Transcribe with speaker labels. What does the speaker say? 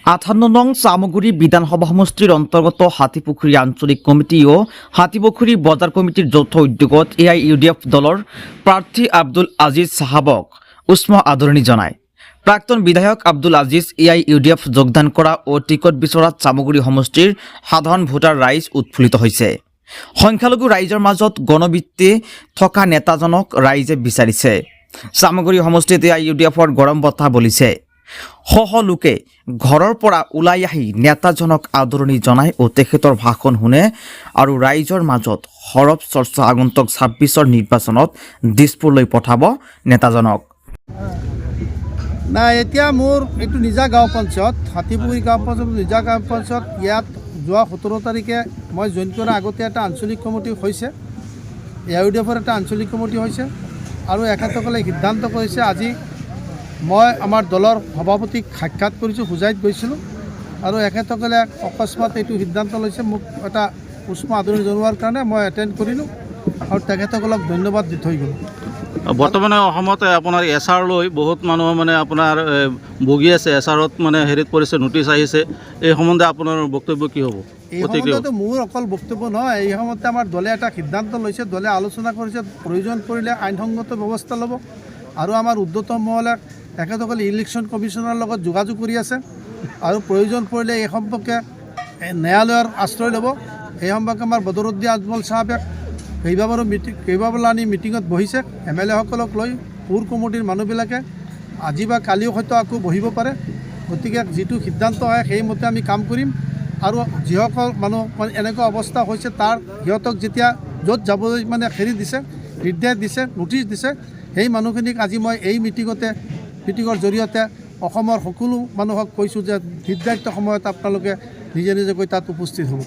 Speaker 1: 58 নং চামগুৰি বিধানসভা সমষ্টিৰ অন্তৰ্গত হাতীপুখুৰী আঞ্চলিক কমিটি ও হাতীপুখুৰী বজাৰ কমিটিৰ যৌথ উদ্যোগত AIUDF দলৰ প্ৰাৰ্থী আব্দুল আজিজ সাহাবক উষ্ম আদৰণি জনায়। প্ৰাক্তন বিধায়ক আব্দুল আজিজ AIUDF যোগদান কৰা ও টিকট বিচৰা চামগুৰি সমষ্টিৰ সাধাৰণ ভোটাৰ ৰাইজ উৎফুল্লিত হৈছে। সংখ্যালঘু ৰাইজৰ মাজত গণবৃত্তি থকা নেতাজনক ৰাইজে বিচাৰিছে। চামগুৰি সমষ্টিত AIUDFৰ গৰম বতাহ বলিছে। শহ লোকে ঘৰৰ পৰা ওলাই আহি নেতাজনক আদৰণি জনায় ও তেখেতৰ ভাষণ শুনে আৰু ৰাইজৰ মাজত সৰব চৰ্চা আগন্তুক 26ৰ নিৰ্বাচনত দিছপুৰলৈ পঠাব নেতাজনক।
Speaker 2: নাই, এতিয়া মোৰ এইটো নিজা গাঁও পঞ্চায়ত, হাতীপুখুৰী গাঁও পঞ্চায়ত নিজা গাঁও পঞ্চায়ত। ইয়াত যোৱা 17 তাৰিখে মই জইন কৰাৰ আগতে এটা আঞ্চলিক কমিটি হৈছে, AIUDFৰ এটা আঞ্চলিক কমিটি হৈছে আৰু এখেতসকলে সিদ্ধান্ত কৰিছে আজি মই আমাৰ দলৰ সভাপতিক সাক্ষাৎ কৰিছোঁ, হোজাইত গৈছিলোঁ আৰু এখেতসকলে অকস্মাত এইটো সিদ্ধান্ত লৈছে মোক এটা উষ্ম আদৰণি জনোৱাৰ কাৰণে মই এটেণ্ড কৰিলোঁ আৰু তেখেতসকলক ধন্যবাদ দি থৈ গ'লোঁ।
Speaker 3: বৰ্তমানে অসমত আপোনাৰ SR লৈ বহুত মানুহ মানে আপোনাৰ ভুগি আছে, SRত মানে হেৰিত পৰিছে, নোটিছ আহিছে। এই সম্বন্ধে আপোনাৰ বক্তব্য কি হ'ব?
Speaker 2: এই সম্বন্ধেতো মোৰ অকল বক্তব্য নহয়, এই সময়তে আমাৰ দলে এটা সিদ্ধান্ত লৈছে, দলে আলোচনা কৰিছে, প্ৰয়োজন পৰিলে আইনসংগত ব্যৱস্থা ল'ব আৰু আমাৰ উৰ্ধ্বতম মহলে তেখেতসকলে ইলেকশ্যন কমিশ্যনৰ লগত যোগাযোগ কৰি আছে আৰু প্ৰয়োজন পৰিলে এই সম্পৰ্কে ন্যায়ালয়ৰ আশ্ৰয় ল'ব। এই সম্পৰ্কে আমাৰ বদৰুদ্দিন আজমল চাহাবে কেইবাবাৰো আনি মিটিঙত বহিছে, MLA সকলক লৈ পুৰ কমিটিৰ মানুহবিলাকে আজি বা কালিও হয়তো আকৌ বহিব পাৰে। গতিকে যিটো সিদ্ধান্ত হয় সেইমতে আমি কাম কৰিম আৰু যিসকল মানুহ মানে এনেকুৱা অৱস্থা হৈছে তাৰ সিহঁতক যেতিয়া য'ত যাবলৈ মানে হেৰি দিছে, নিৰ্দেশ দিছে, নোটিছ দিছে, সেই মানুহখিনিক আজি মই এই মিটিঙৰ জৰিয়তে অসমৰ সকলো মানুহক কৈছোঁ যে নিৰ্ধাৰিত সময়ত আপোনালোকে নিজে নিজে গৈ তাত উপস্থিত হ'ব।